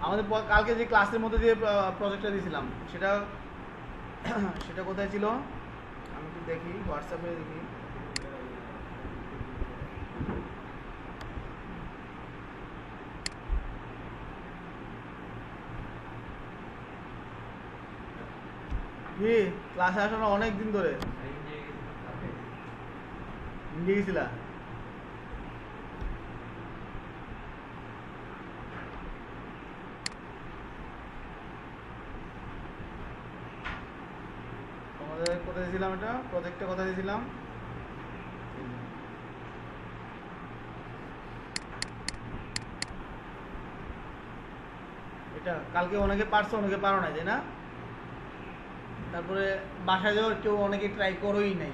আমাদের কালকে যে ক্লাসের মধ্যে যে প্রজেক্টটা দিয়েছিলাম সেটা সেটা কোথায় ছিল আমি একটু দেখি হোয়াটসঅ্যাপে দেখি। কি ক্লাসে আসলে অনেক দিন ধরে ইন্ডিয়া গেছিলা? তোমাদের কোথায় দিয়েছিলাম এটা প্রজেক্টটা কোথায় দিয়েছিলাম? এটা কালকে অনেকে পারছো অনেকে পারো নাই তাই না? তারপরে বাসায় যাওয়ার কেউ অনেকে ট্রাই করোই নাই,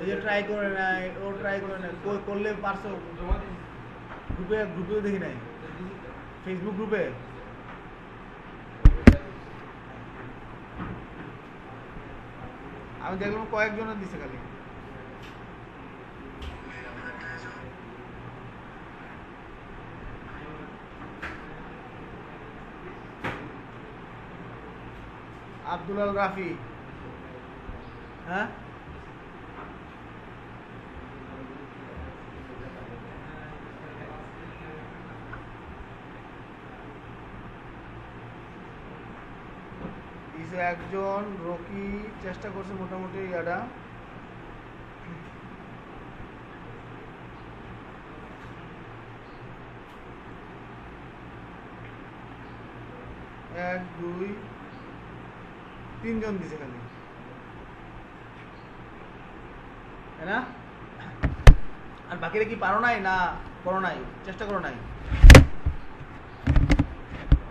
এই যে ট্রাই করে নাই ও ট্রাই করে নাই করলে পারছো গ্রুপে গ্রুপেও দেখি নাই ফেসবুক গ্রুপে। আমি দেখলাম কয়েকজনের দিছে খালি। আব্দুল আল রাফি, হ্যাঁ দিছে একজন, রকি চেষ্টা করছে মোটামুটি ইয়াটা। এক দুই তিনজন দিছে খালি, তাই না? আর বাকিরা কি পারো নাই না করো নাই, চেষ্টা করো নাই?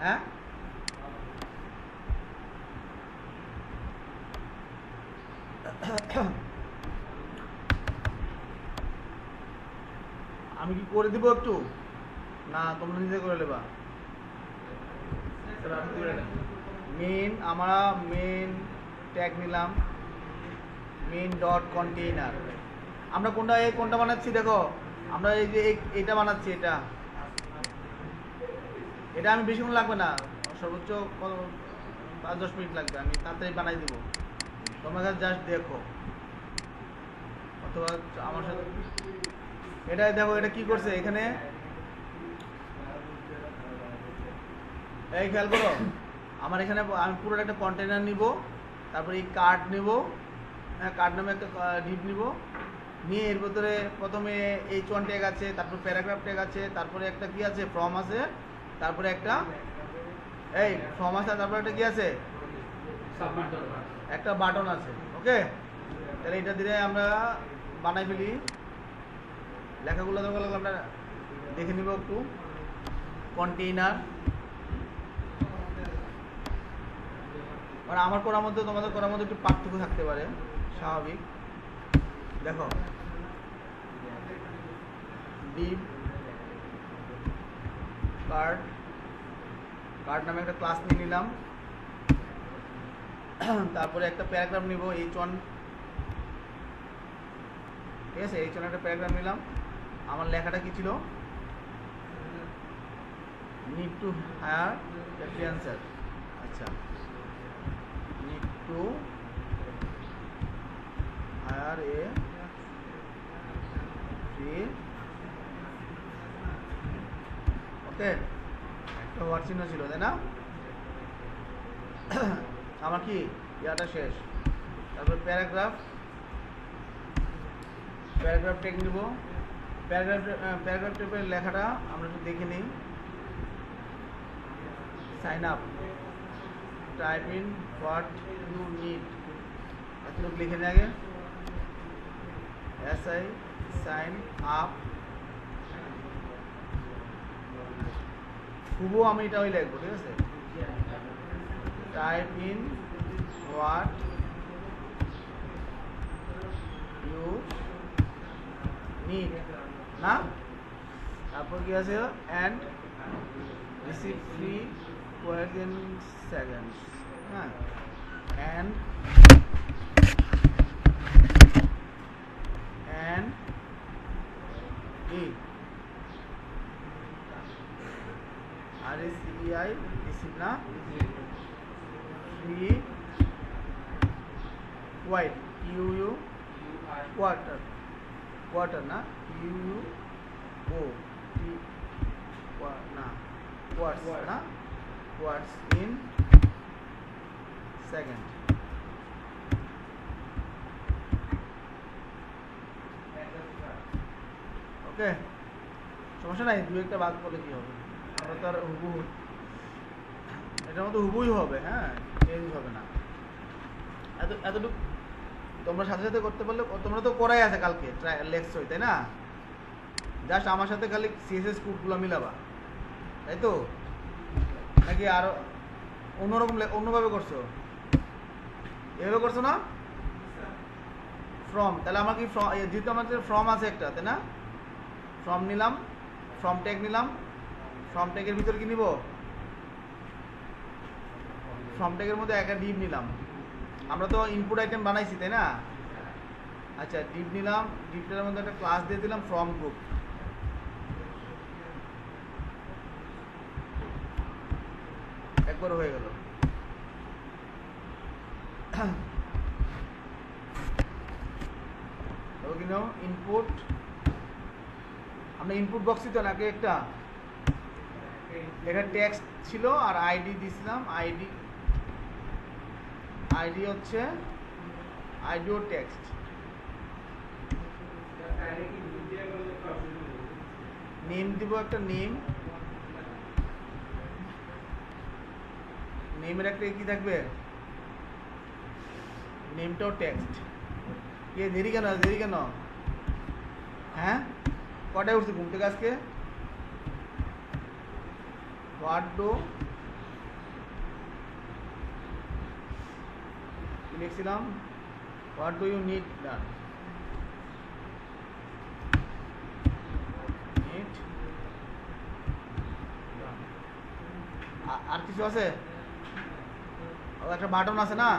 হ্যাঁ আমি কি করে দিব একটু, না তোমরা নিজে করে নেবা? মেন আমরা মেন ট্যাগ নিলাম, মেন ডট কন্টেইনার। আমরা কোনটা বানাচ্ছি দেখো, আমরা এই যে এটা বানাচ্ছি, এটা আমি বেশিক্ষণ লাগবে না, সর্বোচ্চ 5-10 মিনিট লাগবে, আমি তাড়াতাড়ি বানাই দিব। তোমরা জাস্ট দেখো, অথবা আমার সাথে এটা দেখো এটা কি করছে এখানে, এই খেয়াল করো আমার এখানে আমি পুরো একটা কন্টেনার নিব, তারপরে এই কার্ড নেব, হ্যাঁ কার্ড নামে একটা ডিপ নিব, নিয়ে এর ভিতরে প্রথমে H1 ট্যাগ আছে, তারপর প্যারাগ্রাফ ট্যাগ আছে, তারপরে একটা কি আছে ফর্ম আছে, তারপরে একটা এই ফর্ম আছে, তারপরে একটা কি আছে একটা বাটন আছে। ওকে, তাহলে এটা দিয়ে আমরা বানাই ফেলি। লেখাগুলো দরকার লাগলে আমরা দেখে নিব একটু। কন্টেইনার মানে আমার করার মধ্যে তোমাদের করার মধ্যে একটু পার্থক্য থাকতে পারে, স্বাভাবিক। দেখো ডিপ কার্ড নামে একটা ক্লাস নিয়ে নিলাম, তারপরে একটা প্যারাগ্রাফ নিব H1, ঠিক আছে? H1 একটা প্যারাগ্রাফ নিলাম। আমার লেখাটা কি ছিল, need to hire a freelancer. আচ্ছা, need to hire a free, okay একটা ওয়ার্ড চিহ্ন ছিল তাই না? আমার কি ইয়াটা শেষ, তারপর প্যারাগ্রাফ ট্যাগ নিব। প্যারাগ্রাফ ট্যাগের লেখাটা আমরা একটু দেখে নিই। Sign up, type in what you need, এতটুকু লিখে নিয়ে আগে SI সাইন আপ, হুবহু আমি এটা ওই লিখবো, ঠিক আছে? Type in what you need, না? তারপর কি আছে, and receive free within seconds, হ্যাঁ, and কি RECIVE রিসিভ না free what you quarter quarter না ইউ ও টি না কোয়ার্টস না কোয়ার্টস ইন সেকেন্ড ওকে সমস্যা নাই দু একটা বাদ করলে কি হবে আমরা তো আর হুবহু এটার মধ্যে হুবুই হবে হ্যাঁ চেঞ্জ হবে না এতটুকু তোমরা সাথে সাথে করতে পারলে তোমরা তো করাই আছে কালকে লেক্স হই তাই না জাস্ট আমার সাথে খালি সিএসএস কোডগুলো মিলাবা তাই তো নাকি আরো অন্যরকম অন্যভাবে করছো এভাবে করছো না ফ্রম তাহলে আমার কি যেহেতু আমাদের ফ্রম আছে একটা তাই না ফ্রম নিলাম ফ্রম ট্যাগ নিলাম ফ্রম ট্যাগের ভিতরে কি নিব ফ্রম ট্যাগের মধ্যে একটা ডিপ নিলাম আমরা তো ইনপুট আইটেম বানাইছি তাই না আচ্ছা ডিপ নিলাম ডিপটার মধ্যে একটা ক্লাস দিয়ে দিলাম ফ্রম গ্রুপ একবার হয়ে গেল ইনপুট আমরা ইনপুট বক্সই তো নাকি একটা এটা টেক্সট ছিল আর আইডি দিছিলাম আইডি হচ্ছে আইডিও টেক্সট নেম দিব একটা নেমের একটা কি থাকবে নেমটাও টেক্সট কে দেরি কেন হ্যাঁ কটায় উঠছে ঘুম থেকে আজকে হোয়াট ডু লিখছিলাম what do you need done আর কিছু আছে একটা বাটন আছে না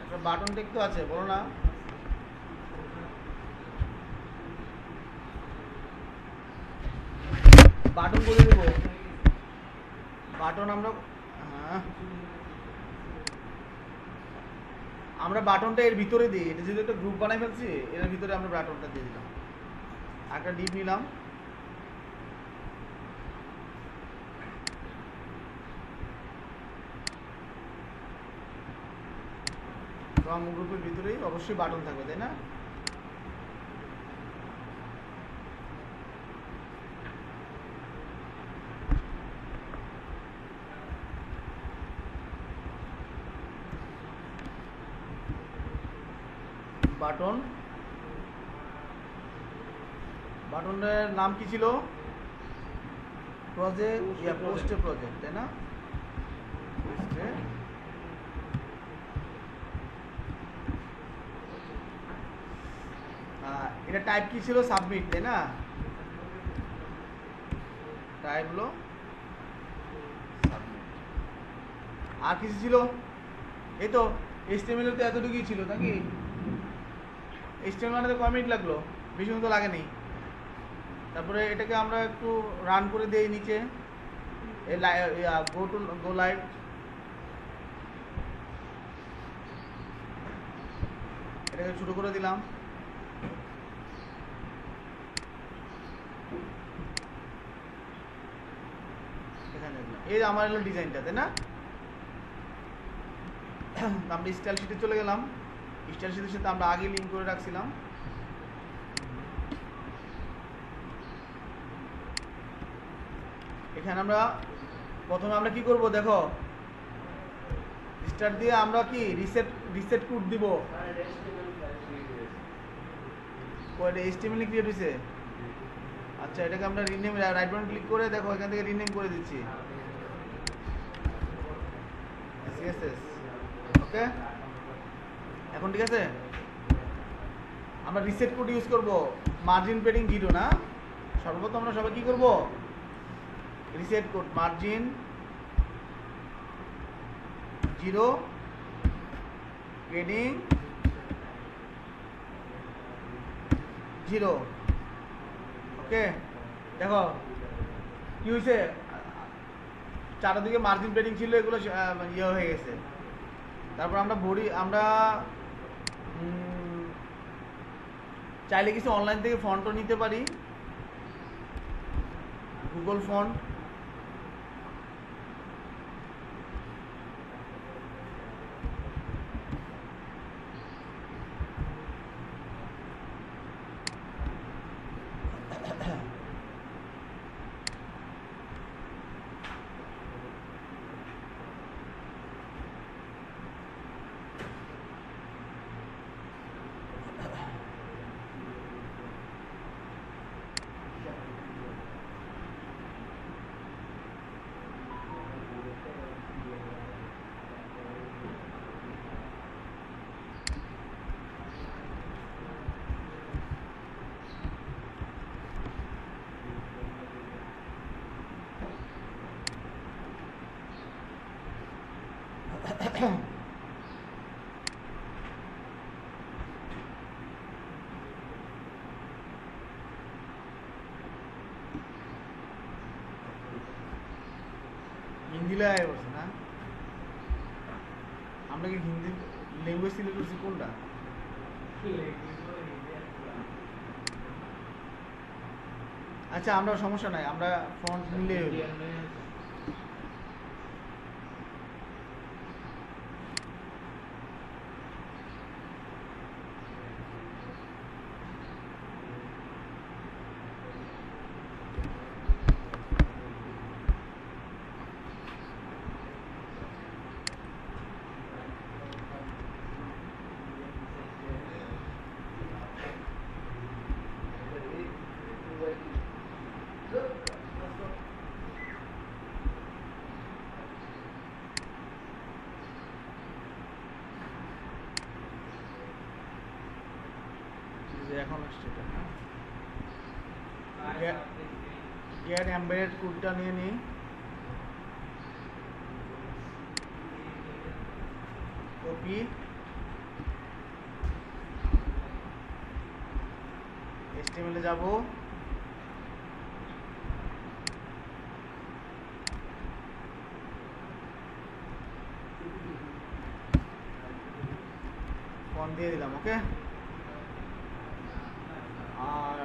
একটা বাটন টেক তো আছে বলো না বাটন করে দেবো বাটন আমরা বাটনটা এর ভিতরে দিই এটা যেহেতু একটা গ্রুপ বানাই ফেলছি এর ভিতরে আমরা বাটনটা দিয়ে দিলাম একটা ডিপ নিলাম ফ্রম গ্রুপের ভিতরেই অবশ্যই বাটন থাকবে তাই না বাটনের নাম কি ছিল পোস্টে প্রজেক্ট তাই না এটা টাইপ কি ছিল সাবমিট তাই না টাইপ হলো সাবমিট আর কিছু ছিল এই তো HTML তো এতটুকুই ছিল নাকি HTML মানে তো কয় মিনিট লাগলো বেশি মতো লাগেনি তারপরে এটাকে আমরা একটু রান করে দেই নিচে গো লাইভ এটাকে ছোট করে দিলাম এখানে এই আমার হলো ডিজাইনটা তাই না আমরা স্টাইল শিটে চলে গেলাম স্টাইল শিটের সাথে আমরা আগে লিঙ্ক করে রাখছিলাম এখানে আমরা প্রথমে আমরা কি করব দেখো স্টার্ট দিয়ে আমরা কি রিসেট কোড দিব কোডে HTML ক্রিয়েট হইছে আচ্ছা এটাকে আমরা রিনেম রাইট বাটন ক্লিক করে দেখো এখান থেকে রিনেম করে দিচ্ছি CSS ওকে এখন ঠিক আছে আমরা রিসেট কোড ইউজ করব মার্জিন পেডিং 0 না সর্বপ্রথম আমরা সবাই কি করব রিসেট কোড মার্জিন 0 পেডিং 0। ওকে, দেখো কি হয়েছে, চারদিকে মার্জিন পেডিং ছিল, এগুলো ইয়ে হয়ে গেছে। তারপর আমরা চাইলে কিছু অনলাইন থেকে ফন্টও নিতে পারি, গুগল ফন্ট। হিন্দি লেখাই করছে না, আমরা কি হিন্দি ল্যাঙ্গুয়েজ সিলেক্ট করছি কোনটা? আচ্ছা, আমরা সমস্যা নাই, আমরা ফন্ট নিলে এখন আসছে গেট এমবেডেড কোডটা নিয়ে নিই। কপি, HTML এ যাব, ফন্ট দিয়ে দিলাম। ওকে, আর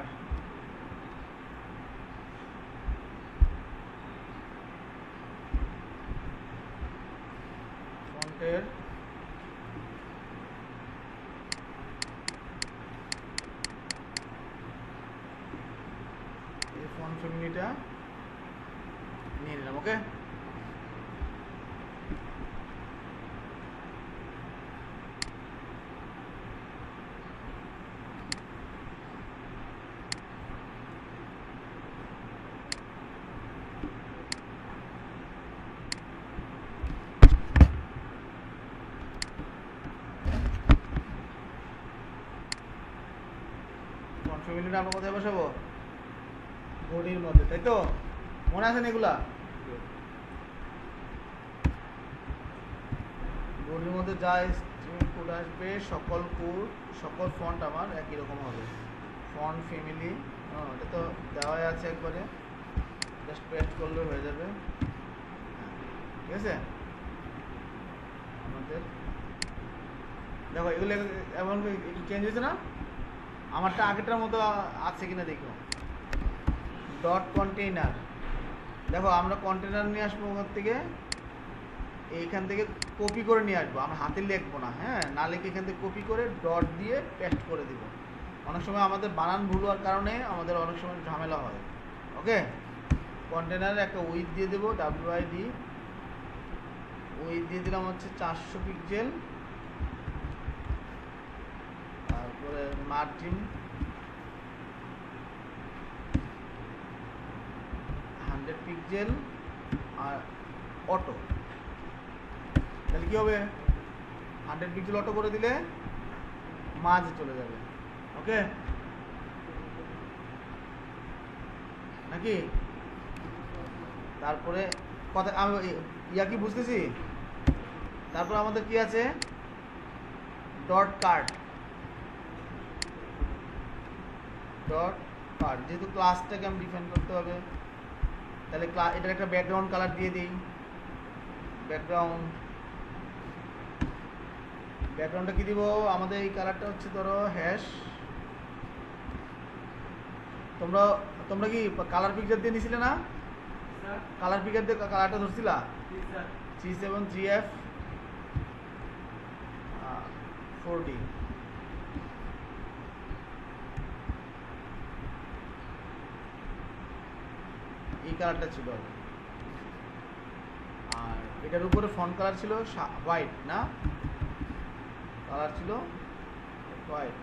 ফন্টের এই ফন্ট ফ্যামিলিটা নিয়ে নিলাম। ওকে, ফ্যামিলিটা আমরা কোথায় বসাবো? বডির মধ্যে, তাই তো? মনে আছে না এগুলা? বডির মধ্যে যা কোড আসবে সকল ফন্ট আমার একই রকম হবে। ফন্ট ফ্যামিলি, এটা তো দেওয়াই আছে, একবারে জাস্ট পেস্ট করলে হয়ে যাবে। ঠিক আছে, আমাদের দেখো এগুলো এমন একটু চেঞ্জ হয়েছে না? আমারটা আগেরটার মতো আছে কিনা দেখো। ডট কন্টেইনার, দেখো আমরা কন্টেইনার নিয়ে আসবো ওখান থেকে, এইখান থেকে কপি করে নিয়ে আসবো, আমরা হাতে লিখবো না। হ্যাঁ, না লিখে এখান থেকে কপি করে ডট দিয়ে পেস্ট করে দিব। অনেক সময় আমাদের বানান ভুল হওয়ার কারণে আমাদের অনেক সময় ঝামেলা হয়। ওকে, কন্টেইনারে একটা উইথ দিয়ে দেবো, WID উইথ দিয়ে দিলাম হচ্ছে 400 পিক্সেল। তারপরে মার্জিন 100 পিক্সেল, আর অটো। তাহলে কি হবে, 100 পিক্সেল অটো করে দিলে মাঝে চলে যাবে। ওকে, নাকি? তারপরে কথা আমি ইয়া কি বুঝতেছি? তারপর আমাদের কি আছে, ডট কার্ড যেহেতু ক্লাসটাকে আমি ডিফাইন করতে হবে, তাহলে এটার একটা ব্যাকগ্রাউন্ড কালার দিয়ে দিই। ব্যাকগ্রাউন্ডটা কি দিব? আমাদের এই কালারটা হচ্ছে ধরো হ্যাশ। তোমরা কি কালার পিকচার দিয়ে নিছিলে না? কালার পিকচার দিয়ে কালারটা ধরছিলা? C7GF 4D। এই কালারটা ছিল, আর এটার উপরে ফন্ট কালার ছিল হোয়াইট, না কালার ছিল হোয়াইট।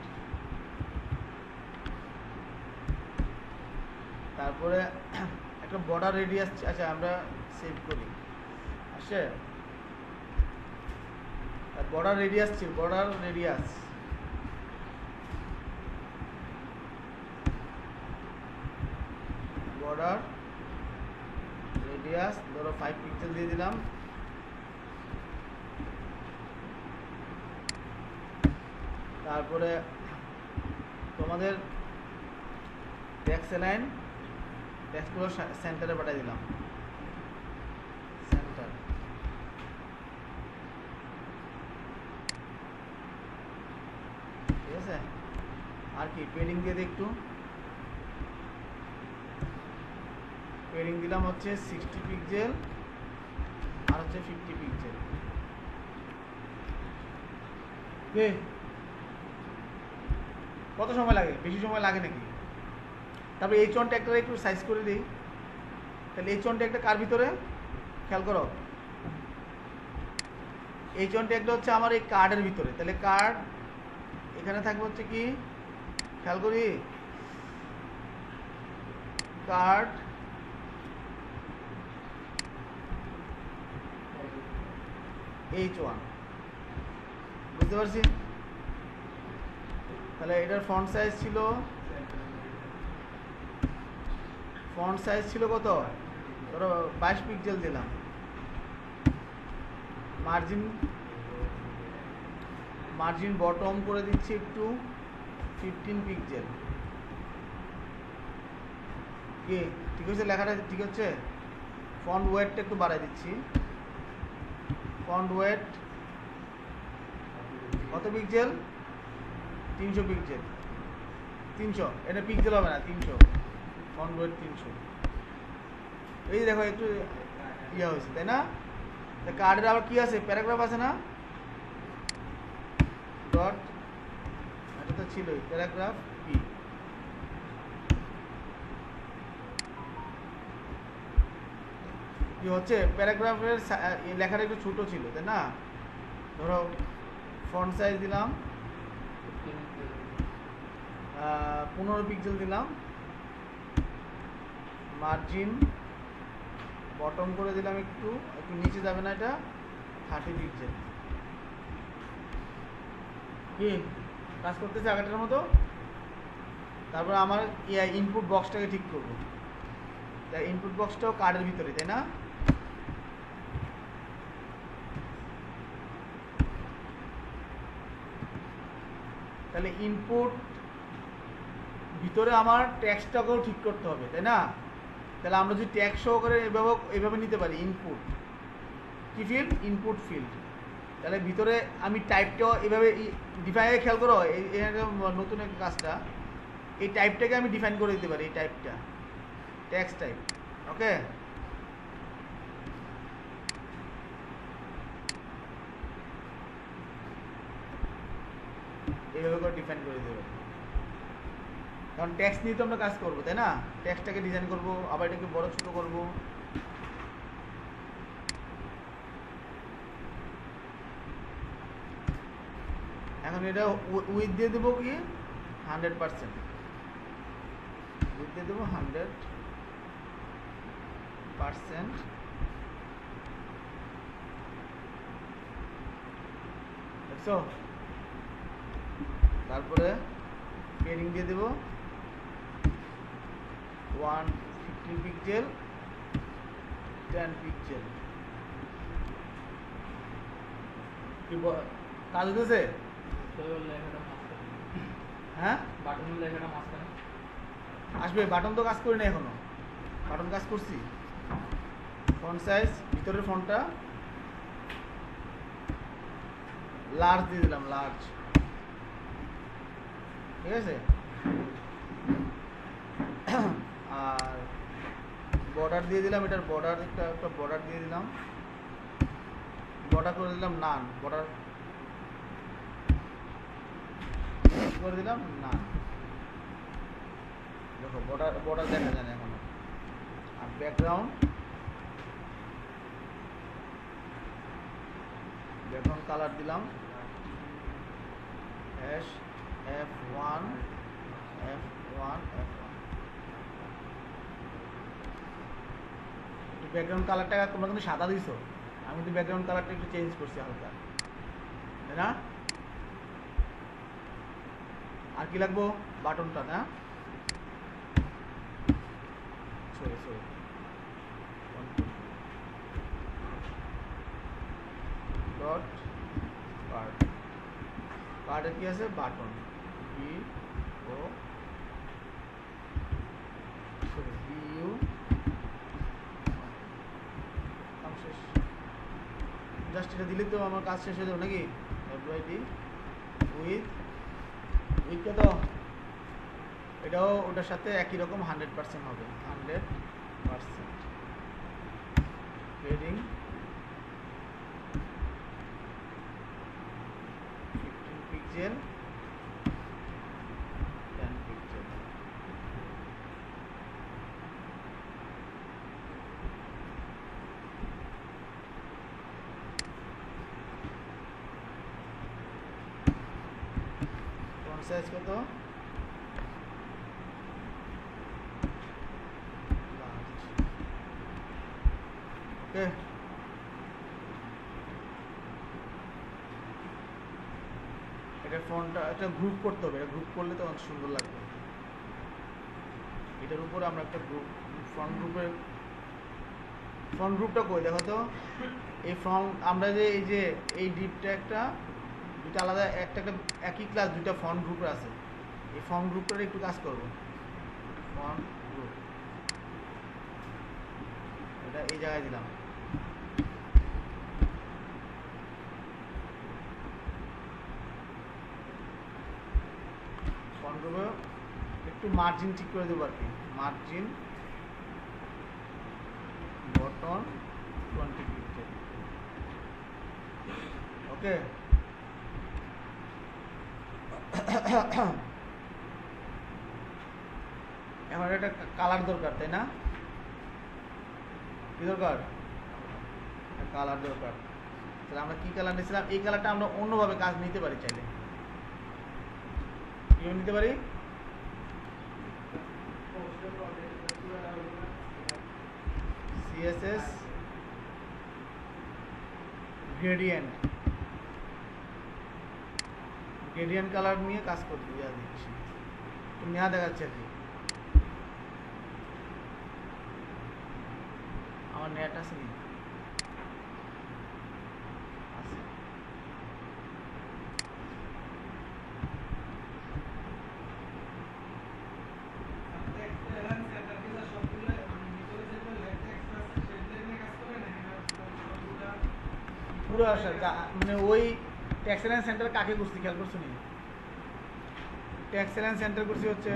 তারপরে একটা বর্ডার রেডিয়াস, আচ্ছা আমরা সেভ করি, আসে বর্ডার রেডিয়াস ছিল, বর্ডার রেডিয়াস ধরো 5 পিক্সেল দিয়ে দিলাম। তারপরে তোমাদের টেক্সটগুলো সেন্টারে পাঠিয়ে দিলাম, সেন্টার। ঠিক আছে, আর কি পেডিং দিয়ে দিই একটু। পেডিং দিলাম হচ্ছে 60 পিক্সেল আর হচ্ছে 50 পিক্সেল। কত সময় লাগে? বেশি সময় লাগে নাকি? তারপরে H1 ট্যাগটা একটু সাইজ করে দিই। তাহলে H1 ট্যাগটা কার ভিতরে খেয়াল করো, H1 ট্যাগটা হচ্ছে আমার এই কার্ডের ভিতরে। তাহলে কার্ড এখানে থাকবে হচ্ছে কি, খেয়াল করি, কার্ড H1, বুঝতে পারছি? তাহলে এটার ফন্ট সাইজ ছিল কত? ধরো 22 পিক্সেল দিলাম। মার্জিন বটম করে দিচ্ছি একটু 15 পিক্সেল। কি ঠিক হচ্ছে? লেখাটা ঠিক হচ্ছে? ফন্ট ওয়েটটা একটু বাড়াই দিচ্ছি। ফন্ট ওয়েট কত পিক্সেল? 300 পিক্সেল। 300, এটা পিক্সেল হবে না, 300। Font wait 300। এই যে দেখো একটু ইয়ে হয়েছে, তাই না? কার্ডের আবার কি আছে? প্যারাগ্রাফ আছে না? ডট, এটা তো ছিলই, প্যারাগ্রাফ কি হচ্ছে? প্যারাগ্রাফের লেখাটা একটু ছোট ছিল, তাই না? ধরো ফন্ট সাইজ দিলাম 15 পিক্সেল দিলাম। মার্জিন বটম করে দিলাম একটু নিচে যাবে না, এটা 30 পিক্সেল। কি কাজ করতেছে আগেটার মতো? তারপর আমার ইনপুট বক্সটাকে ঠিক করবো। তাই ইনপুট বক্সটাও কার্ডের ভিতরে, তাই না? তাহলে ইনপুট ভিতরে আমার ট্যাক্সটাকেও ঠিক করতে হবে, তাই না? তাহলে আমরা যদি ট্যাগ সহকারে এইভাবে নিতে পারি, ইনপুট কি ফিল্ড? Input field. তাহলে ভিতরে আমি টাইপটাও এভাবে ডিফাইন, খেয়াল করো এই নতুন একটা কাজটা, এই টাইপটাকে আমি ডিফাইন করে দিতে পারি, এই টাইপটা ট্যাক্স টাইপ। ওকে, এইভাবে করে ডিফাইন করে দেবো, কারণ ট্যাক্স নিয়ে তো আমরা কাজ করবো, তাই না? ট্যাক্সটাকে ডিজাইন করব, আবার এটাকে বড় ছোট করব। এখন এটা উইথ দিয়ে দেবো কি 100%, উইথ দিয়ে দেবো 100%। দেখছো? তারপরে পেডিং দিয়ে দেবো 150 পিক্সেল, 10 পিক্সেল। কি কাজ হতেছে? হ্যাঁ আসবে, বাটন তো কাজ করি না এখনো, বাটন কাজ করছি। ফন্ট সাইজ ভিতরের ফন্টটা লার্জ দিয়ে দিলাম, লার্জ, ঠিক আছে। আর বর্ডার দিয়ে দিলাম, এটার বর্ডার একটা বর্ডার দিয়ে দিলাম, বর্ডার করে দিলাম নান, বর্ডার করে দিলাম নান। দেখো বর্ডার বর্ডার দেখা যায় না এখনো। আর ব্যাকগ্রাউন্ড কালার দিলাম F1 ব্যাকগ্রাউন্ড কালারটা তোমরা কিন্তু সাদা দিছো, আমি কিন্তু ব্যাকগ্রাউন্ড কালারটা একটু চেঞ্জ করছি হালকা, তাই না? আর কি লাগবো? বাটনটা, না সরি ডট কার্ড, কার্ডে কি আছে? বাটন, BU শেষ। জাস্ট এটা দিলে তো আমার কাজ শেষ হয়ে যাবে নাকি? FYD উইথ কত? এটাও ওটার সাথে একই রকম 100% হবে, 100%। Heading 15 pixel, 10 pixel. Font size কত? ওকে, এটা ফন্টটা একটা গ্রুপ করতে হবে, এটা গ্রুপ করলে তো অনেক সুন্দর লাগবে। এটার উপর আমরা একটা গ্রুপ, ফ্রন্ট গ্রুপটা কই দেখো তো। এই ফ্রন্ট আমরা যে এই ডিপটা একটা দুটো আলাদা, একটা একই ক্লাস দুইটা ফ্রন্ট গ্রুপের আছে, এই ফ্রন্ট গ্রুপটার একটু কাজ করবো। ফ্রন্ট গ্রুপ এটা এই জায়গায় দিলাম, ফ্রন্ট গ্রুপে একটু মার্জিন ঠিক করে দেবো আর কি, মার্জিন বটন 20 পিক্সেল। ওকে, এখন একটা কালার দরকার, তাই না? কি দরকার? কালার দরকার। তাহলে আমরা কি কালার নিয়েছিলাম? এই কালারটা আমরা অন্যভাবে কাজ নিতে পারি, চাইলে কিভাবে নিতে পারি? CSS গ্রেডিয়েন্ট কালার নিয়ে কাজ করতে দিচ্ছি, তো নেওয়া দেখাচ্ছে আর কি। আমার নেট আছে নি? আছে। পুরো মানে ওই ট্যাক্সেলেন্স সেন্টার কাকে করছি খেয়াল করছো নি? ট্যাক্সেলেন্স সেন্টার করছি হচ্ছে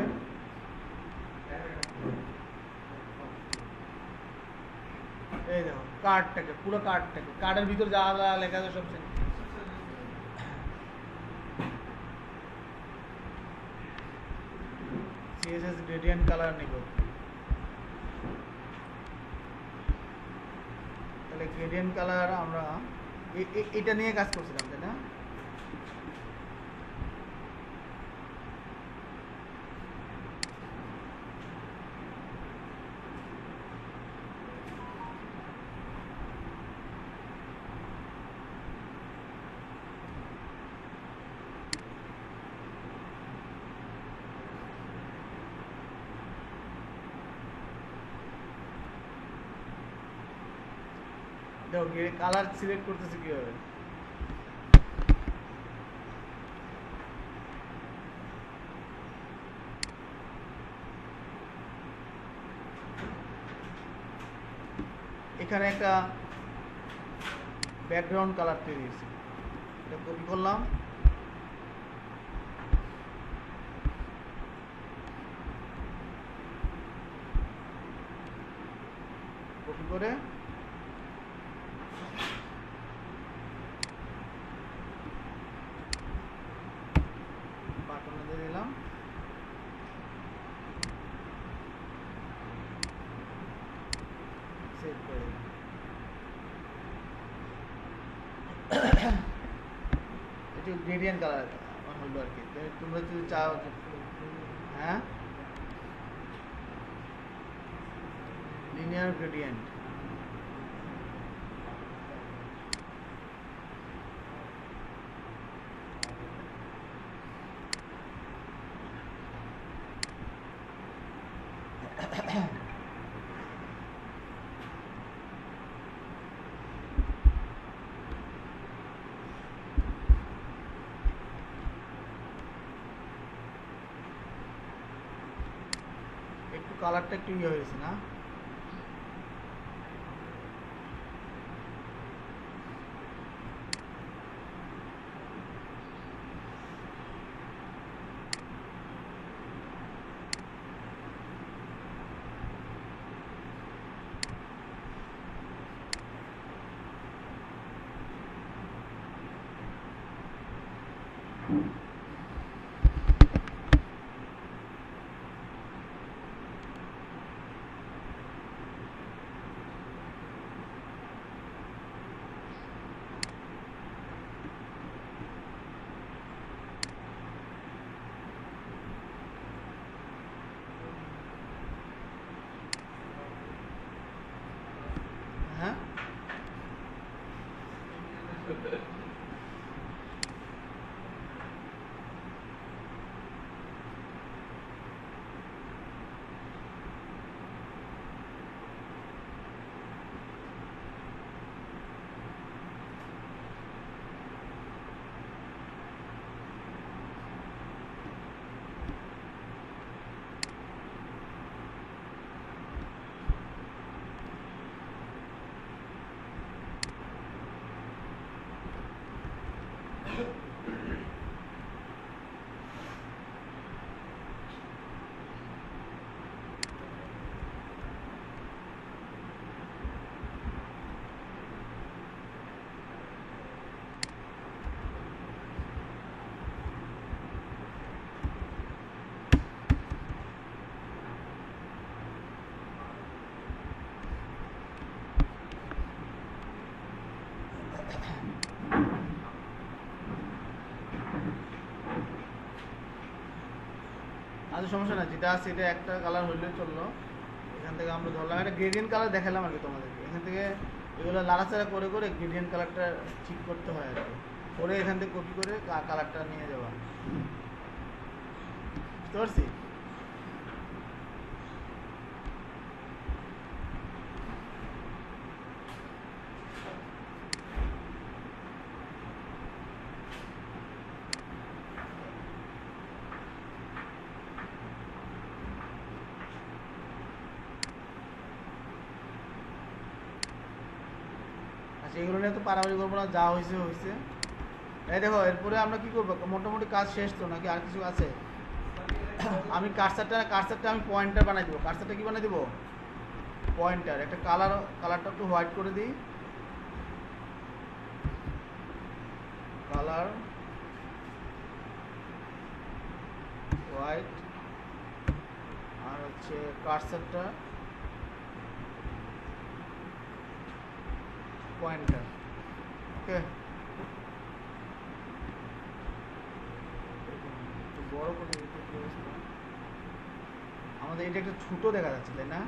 এই দেখো কার্ডটাকে, পুরো কার্ডটাকে, কার্ডের ভিতর যা যা লেখা আছে সব CSS গ্রেডিয়েন্ট কালার নিব। তাহলে গ্রেডিয়েন্ট কালার আমরা এটা নিয়ে কাজ করছিলাম, তাই না? কালার সিলেক্ট করতেছে কিভাবে? এখানে একটা ব্যাকগ্রাউন্ড কালার তৈরি হয়েছে, এটা কপি করলাম, কপি করে বাটনে দিয়ে দিলাম, সেভ করে দিলাম। এটি গ্রেডিয়েন্ট কালার হলো আর কি। তোমরা যদি চাও, হ্যাঁ, লিনিয়ার গ্রেডিয়েন্ট, একটু কালারটা একটু ইয়ে হয়েছে না? হ্যাঁ, আচ্ছা সমস্যা না, যেটা আছে এটা একটা কালার হইলে চললো। এখান থেকে আমরা ধরলাম একটা গ্রেডিয়েন্ট কালার দেখালাম আর কি তোমাদেরকে। এখান থেকে এগুলো নাড়াচাড়া করে করে গ্রেডিয়েন্ট কালারটা ঠিক করতে হয় আর কি, করে এখান থেকে কপি করে কালারটা নিয়ে যাওয়া। বুঝতে পারছি? আচ্ছা এগুলো নিয়ে তো পারাপারি করবো না, যা হয়েছে হয়েছে। এই দেখো এরপরে আমরা কি করবো, মোটামুটি কাজ শেষ তো নাকি আর কিছু আছে? আমি কার্সারটা আমি পয়েন্টার বানাই দেবো। কার্সারটা কি বানাই দেবো? পয়েন্টার। একটা কালারটা একটু হোয়াইট করে দিই, কালার হোয়াইট, আর হচ্ছে কার্সারটা পয়েন্টার। ওকে, একটু বড় করে দিতে কি অবস্থা? আমাদের এটা একটা ছোট দেখা যাচ্ছে তাই না?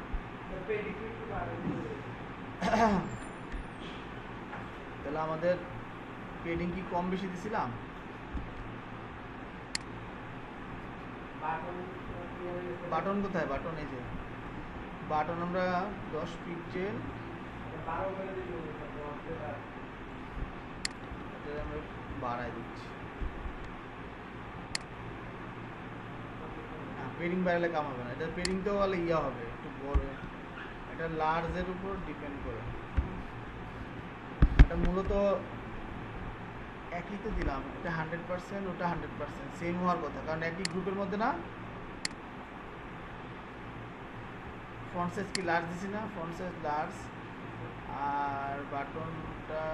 তাহলে আমাদের পেডিং কি কম বেশি দিছিলাম? বাটন কোথায়? বাটন এই যে বাটন, আমরা 10 পিক্সেল আমরা বাড়াই দিচ্ছি। পেডিং বাড়ালে কাম হবে না, এটা পেডিংটাও বলে ইয়া হবে একটু বড়, এটা লার্জের উপর ডিপেন্ড করে। এটা মূলত একই তো দিলাম, এটা 100%, ওটা 100%, সেম হওয়ার কথা, কারণ একই গ্রুপের মধ্যে না। ফন্ট সাইজ কি লার্জ দিছি না? Font size large. আর বাটনটা,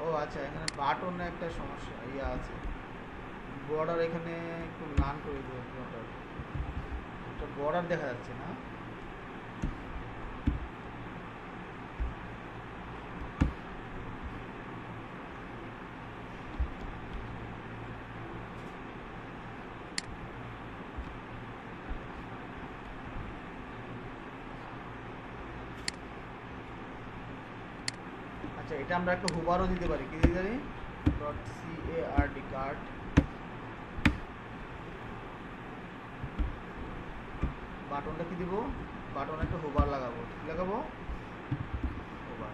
ও আচ্ছা, এখানে বাটনে একটা সমস্যা আছে, বর্ডার এখানে একটু লান করে দেবো। বর্ডার, এটা বর্ডার দেখা যাচ্ছে না। আচ্ছা, এটা আমরা একটা হুবারও দিতে পারি। কি দিতে পারি? .card card. বাটনটা কি দিব? বাটন একটা হুবার লাগাবো। কি লাগাবো? হুবার।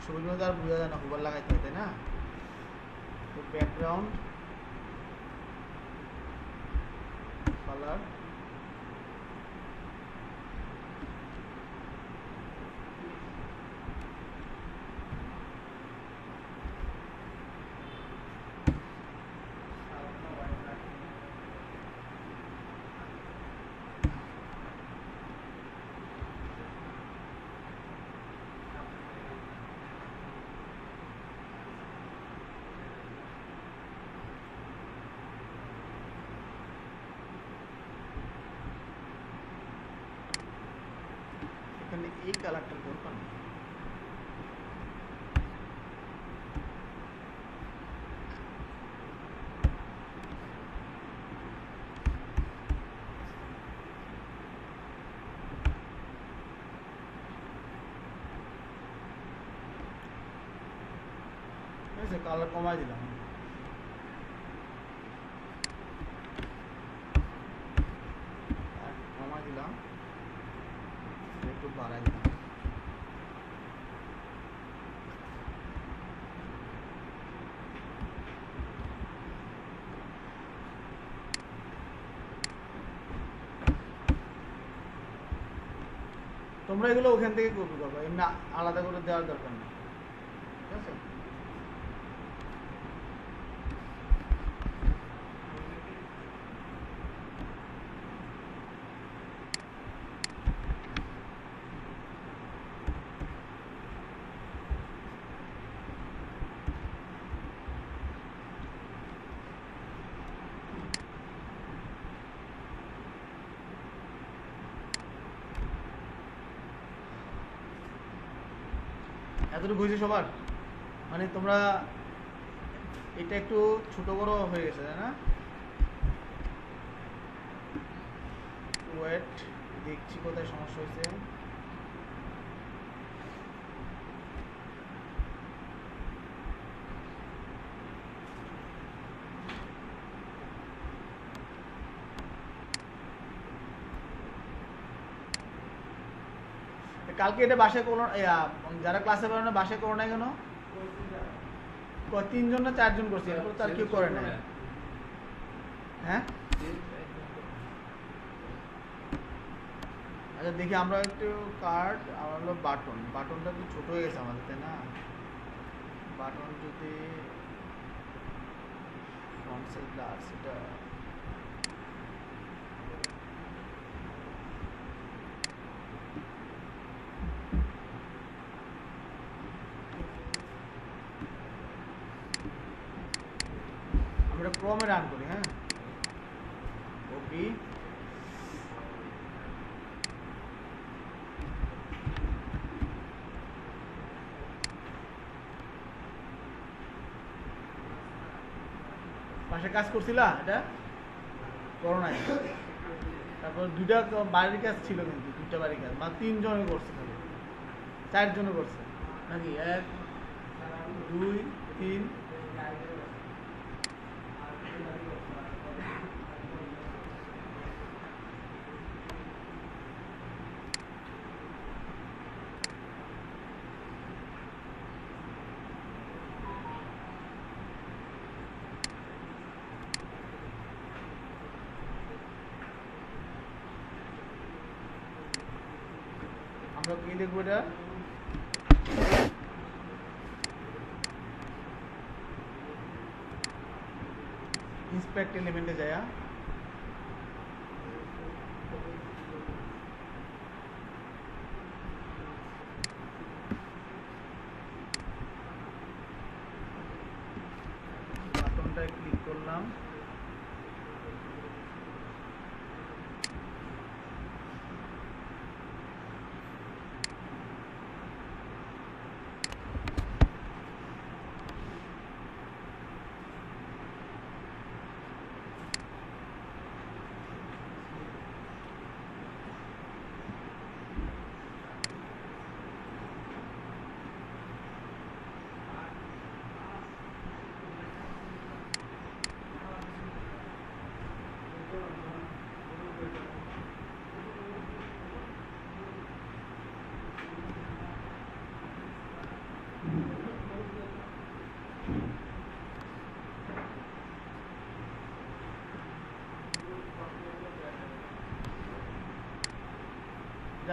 ছবির মধ্যে আর বোঝা যায় না, হুবার লাগাইতে হয়, তাই না? তো ব্যাকগ্রাউন্ড কালার, এখানে এই কালারটা দরকার নেই। ঠিক আছে, কালার কমাই দিলাম। কমাই দিলাম, একটু বাড়াই দিলাম। তোমরা এগুলো ওখান থেকে কপি করবো, এমনি আলাদা করে দেওয়ার দরকার নেই। ঠিক আছে, এতটুকু হয়েছে সবার? মানে তোমরা এটা একটু ছোট বড় হয়ে গেছে, তাই না? ওয়েট, দেখছি কোথায় সমস্যা হয়েছে। কালকে এটা বাসায় করো, যারা ক্লাসে বেরো না বাসায় করো না কেন? 3জন না 4জন করছি, এরপর তো আর কেউ করে না। হ্যাঁ, আচ্ছা দেখি আমরা একটু কার্ড, আমার হলো বাটন। বাটনটা একটু ছোট হয়ে গেছে আমাদের, তাই না? বাটন যদি ফন্ট সাইজ লার্জ, সেটা আমরা ক্রমে রান করি। হ্যাঁ, ওপি, পাশে কাজ করছিলা? এটা করো নাই? তারপর দুইটা বাড়ির কাজ ছিল, কিন্তু দুইটা বাড়ির কাজ, মানে 3জনে করছে, খালি 4জনে করছে নাকি? 1 2 3, আমরা কি দেখবো? এটা ইন্সপেক্ট এলিমেন্টে যায়, বাটনটায় ক্লিক করলাম।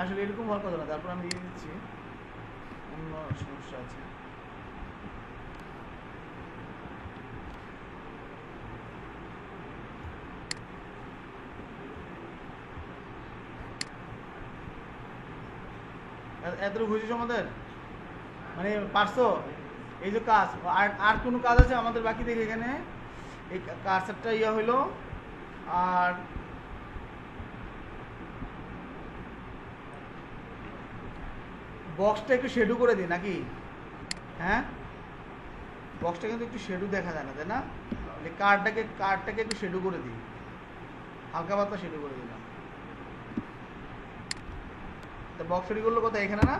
আসলে এরকম হওয়ার কথা না, তারপর আমি দিয়ে দিচ্ছি, অন্য সমস্যা আছে। এতটুকু বুঝিস আমাদের, মানে পারছো? এই যে কাজ, আর কোনো কাজ আছে আমাদের বাকি? দেখে এখানে এই কার্সারটা ইয়া হইলো, আর বক্সটা একটু শেডু করে দিই নাকি? হ্যাঁ, বক্সটা কিন্তু একটু শেডু দেখা যায় না, তাই না? কার্ডটাকে একটু শেডু করে দিই, হালকা পাতলা শেডু করে দিলাম। তা বক্স রেডি করলো কোথায়? এখানে না,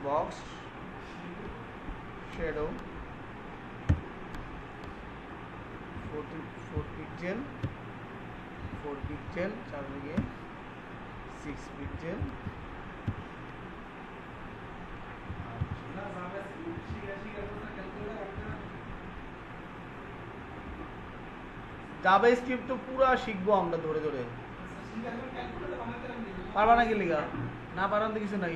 বক্স শেডো 4 পিক্সেল, 4 পিক্সেল, চারদিকে 6 পিক্সেল। জাভাস্ক্রিপ্ট তো পুরো শিখবো আমরা ধরে ধরে। পারবা নাকি লিগা? না পারান তো কিছু নাই,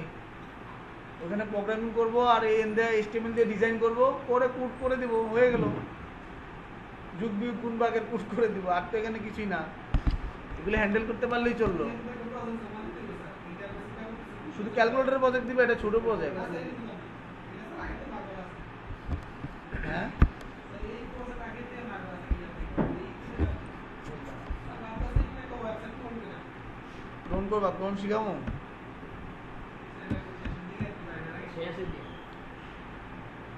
ওখানে প্রোগ্রামিং করবো আর HTML দিয়ে ডিজাইন করবো, করে কোড করে দিব, হয়ে গেল। যুগ বিয়োগ গুণ ভাগের কোড করে দিব, আর তো এখানে কিছুই না। এগুলো হ্যান্ডেল করতে পারলেই চললো। শুধু ক্যালকুলেটর প্রজেক্ট দিবে, এটা ছোট প্রজেক্ট। হ্যাঁ, ক্লোন করবা? ক্লোন শিখাবো।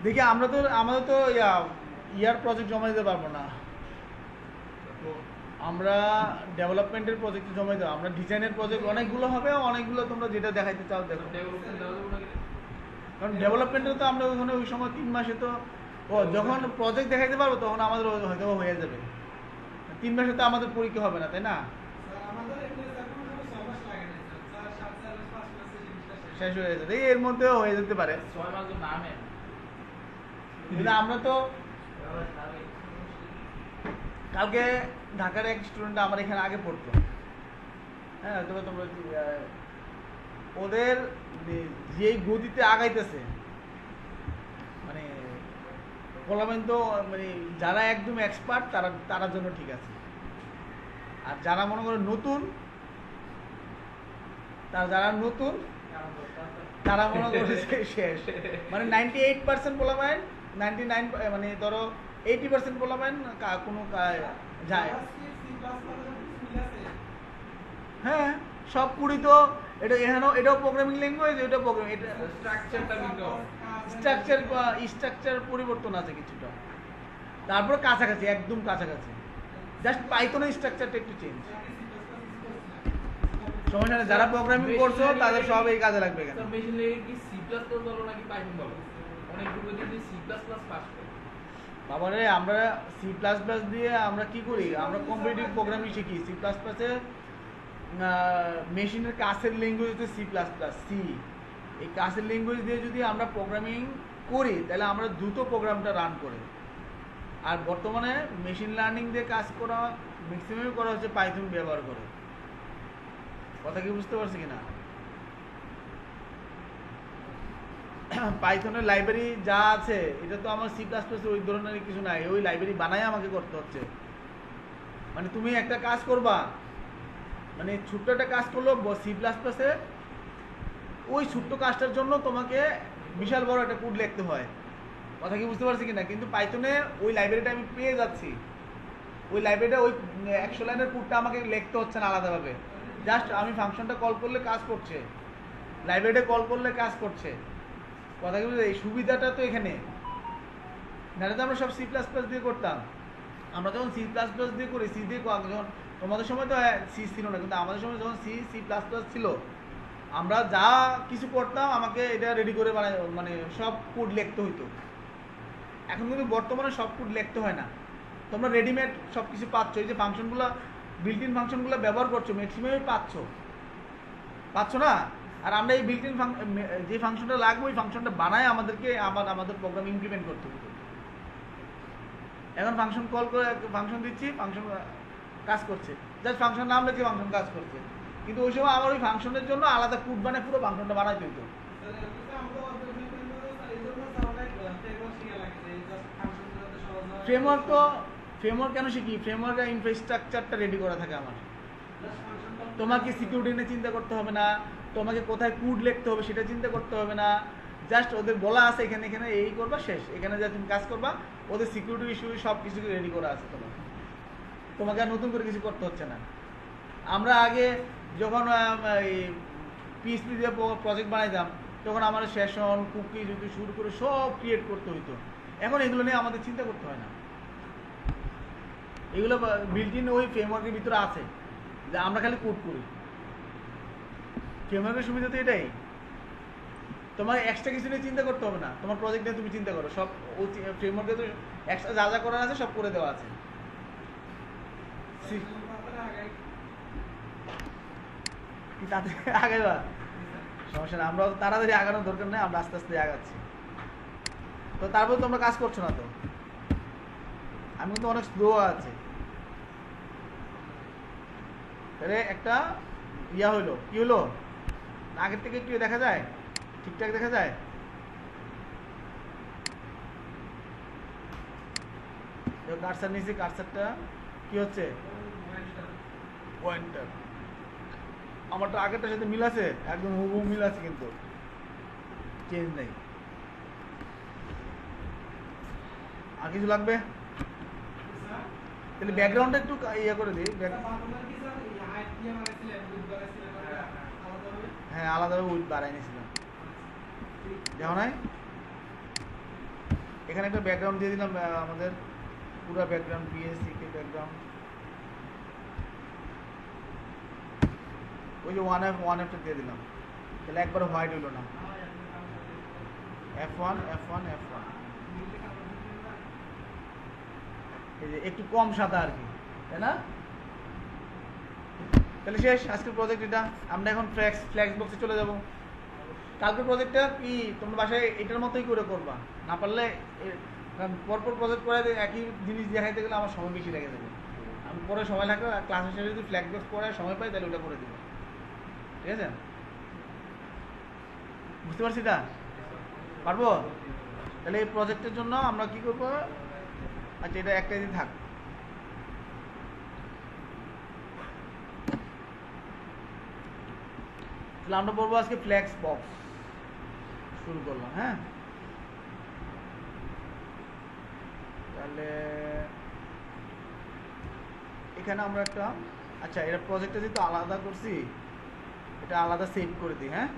দেখি আমাদের তো ইয়ার প্রজেক্ট জমা দিতে পারবো না, আমরা ডেভেলপমেন্টের প্রজেক্ট জমা দেবো। আমরা ডিজাইনের প্রজেক্ট অনেকগুলো হবে, অনেকগুলো তোমরা যেটা দেখাইতে চাও দেখো। কারণ ডেভেলপমেন্টে তো আমরা ওখানে ওই সময় 3 মাসে তো যখন প্রজেক্ট দেখাইতে পারবো তখন আমাদের হয়তো হয়ে যাবে। 3 মাসে তো আমাদের পরীক্ষা হবে না, তাই না? শেষ হয়ে যাবে, এর মধ্যেও হয়ে যেতে পারে। কিন্তু আমরা তো কালকে ঢাকার এক স্টুডেন্ট আমার এখানে আগে পড়তো, হ্যাঁ, তবে তোমরা ওদের যেই গতিতে আগাইতেছে, মানে বলবেন তো, মানে যারা একদম এক্সপার্ট তারার জন্য ঠিক আছে, আর যারা মনে করো নতুন, যারা নতুন তারা মনে করছে শেষ। মানে 98% বলাবেন, 99 মানে ধরো 80% বলাবেন কোনো যায়। হ্যাঁ, সব পুরি তো এটাও প্রোগ্রামিং ল্যাঙ্গুয়েজ, এটাও প্রোগ্রামিং, এটা স্ট্রাকচার পরিবর্তন আছে কিছুটা, তারপর কাছাকাছি, একদম কাছাকাছি, জাস্ট পাইথনের স্ট্রাকচারটা একটু চেঞ্জ। সমস্যা নেই, যারা প্রোগ্রামিং করছো তাদের সব এই কাজে লাগবে। কেন মেশিন লার্নিং কি সি প্লাস প্লাস বলো নাকি পাইথন বলো? অনেকগুলো দিয়ে সি প্লাস প্লাস পাস করে। বাবারে, আমরা সি প্লাস প্লাস দিয়ে আমরা কি করি? আমরা কম্পিটিটিভ প্রোগ্রামিং শিখি। সি প্লাস প্লাসে মেশিনের কাছের ল্যাঙ্গুয়েজ হচ্ছে সি প্লাস প্লাস, সি। এই কাছের ল্যাঙ্গুয়েজ দিয়ে যদি আমরা প্রোগ্রামিং করি তাহলে আমরা দ্রুত প্রোগ্রামটা রান করি। আর বর্তমানে মেশিন লার্নিং দিয়ে কাজ করা ম্যাক্সিমাম করা হচ্ছে পাইথন ব্যবহার করে। কথা কি বুঝতে পারছি কিনা? পাইথনের লাইব্রেরি যা আছে এটা তো আমার সি প্লাস প্লাসে ওই ধরনের কিছু নাই, ওই লাইব্রেরি বানাই আমাকে করতে হচ্ছে। মানে তুমি একটা কাজ করবা, মানে ছোট্ট একটা কাজ করলো সি প্লাস প্লাসে, ওই ছোট্ট কাজটার জন্য তোমাকে বিশাল বড় একটা কোড লিখতে হয়। কথা কি বুঝতে পারছি কিনা? কিন্তু পাইথনে ওই লাইব্রেরিটা আমি পেয়ে যাচ্ছি, ওই লাইব্রেরিটা ওই 100 লাইনের কোডটা আমাকে লিখতে হচ্ছে না আলাদাভাবে। জাস্ট আমি ফাংশনটা কল করলে কাজ করছে, লাইব্রেরিটা কল করলে কাজ করছে। কথা কি বুঝতে, এই সুবিধাটা তো এখানে। নাহলে তো আমরা সব সি প্লাস প্লাস দিয়ে করতাম। আমরা যখন সি প্লাস প্লাস দিয়ে করি, সি দিয়ে যখন তোমাদের সময় তো সি ছিল না, কিন্তু আমাদের সময় যখন সি প্লাস প্লাস ছিল, আমরা যা কিছু করতাম আমাকে এটা রেডি করে মানে সব কোড লিখতে হইতো। এখন কিন্তু বর্তমানে সব কোড লিখতে হয় না, তোমরা রেডিমেড সব কিছু পাচ্ছ। এই যে ফাংশনগুলো, বিল্ট ইন ফাংশনগুলো ব্যবহার করছো, ম্যাক্সিমামই পাচ্ছ না। আর আমরা এই বিল্ট ইন যে ফাংশনটা লাগবে, ওই ফাংশনটা বানায় আমাদেরকে আমাদের প্রোগ্রাম ইমপ্লিমেন্ট করতে হতো। এখন ফাংশন কল করে ফাংশন দিচ্ছি, ফাংশন কাজ করছে, জাস্ট ফাংশন নাম লিখে ফাংশন কাজ করছে। কিন্তু ওই সময় আমার ওই ফাংশনের জন্য আলাদা কোড বানায় পুরো ফাংশনটা বানাইতে হতো। ফ্রেমওয়ার্ক কেন শিখি? ফ্রেমওয়ার্কের ইনফ্রাস্ট্রাকচারটা রেডি করা থাকে আমার। তোমাকে সিকিউরিটি নিয়ে চিন্তা করতে হবে না, তোমাকে কোথায় কোড লিখতে হবে সেটা চিন্তা করতে হবে না। জাস্ট ওদের বলা আছে এখানে এখানে এই করবা, শেষ। এখানে যা তুমি কাজ করবা, ওদের সিকিউরিটি ইস্যু সব কিছু রেডি করা আছে। তোমাকে আর নতুন করে কিছু করতে হচ্ছে না। আমরা আগে যখন পিএইচপি দিয়ে প্রজেক্ট বানাইতাম, তখন আমার সেশন কুকি যদি শুরু করে সব ক্রিয়েট করতে হইতো। এখন এগুলো নিয়ে আমাদের চিন্তা করতে হয় না, এগুলো বিল্ট ইন ওই ফ্রেমওয়ার্কের ভিতরে আছে, যে আমরা খালি কোড করি। ফ্রেমওয়ার্কের সুবিধা তো এটাই, তোমার এক্সট্রা কিছু নিয়ে চিন্তা করতে হবে না। তোমার প্রজেক্ট নিয়ে তুমি চিন্তা করো, সব ওই ফ্রেমওয়ার্কে তো এক্সট্রা যা যা করার আছে সব করে দেওয়া আছে। তাতে আগাইবা, সমস্যা না। আমরা তাড়াতাড়ি আগানোর দরকার নেই, আমরা আস্তে আস্তে আগাচ্ছি। তো তারপর তোমরা কাজ করছো না তো, আমি কিন্তু অনেক স্লো আছে। তাহলে একটা ইয়া হইলো, কি হলো, আগের থেকে একটু দেখা যায়, ঠিকঠাক দেখা যায়। কার্সার নিয়েছি, কার্সারটা কি হচ্ছে, পয়েন্টার। আমারটা আগেরটার সাথে মিল আছে, একদম হুবহু মিল আছে, কিন্তু চেঞ্জ নেই। আর কিছু লাগবে? তাহলে ব্যাকগ্রাউন্ডটা একটু ইয়ে করে দিই। হ্যাঁ, আলাদাভাবে উইথ বাড়াই নিয়েছিলাম, দেখো নাই? এখানে একটা ব্যাকগ্রাউন্ড দিয়ে দিলাম, আমাদের পুরো ব্যাকগ্রাউন্ড, পিএসসি কে ব্যাকগ্রাউন্ড। ওই যে ওয়ান এফটা দিয়ে দিলাম, তাহলে একবার হোয়াইট হইলো না। F1 এই যে একটু কম সাদা আর কি, তাই না? তাহলে শেষ আজকের প্রজেক্ট এটা। আমরা এখন ফ্ল্যাক্স বক্সে চলে যাব। কালকের প্রজেক্টটা কি তোমরা বাসায় এটার মতোই করে করবা, না পারলে পরপর প্রজেক্ট করে একই জিনিস দেখাইতে গেলে আমার সময় বেশি লেগে যাবে। আমি পরে সময় লাগবে, ক্লাসের শেষে যদি ফ্ল্যাক্স বক্স পড়ার সময় পাই তাহলে ওটা করে দেবো, ঠিক আছে? বুঝতে পারছি এটা? পারবো? তাহলে এই প্রজেক্টের জন্য আমরা কি করবো, আচ্ছা এটা একটাই দিন থাক। তাহলে আমরা বলবো আজকে ফ্ল্যাক্স বক্স শুরু করলাম। হ্যাঁ, তাহলে এখানে আমরা একটা, আচ্ছা এটা প্রজেক্টটা যেহেতু আলাদা করছি, এটা আলাদা সেভ করে দিই। হ্যাঁ,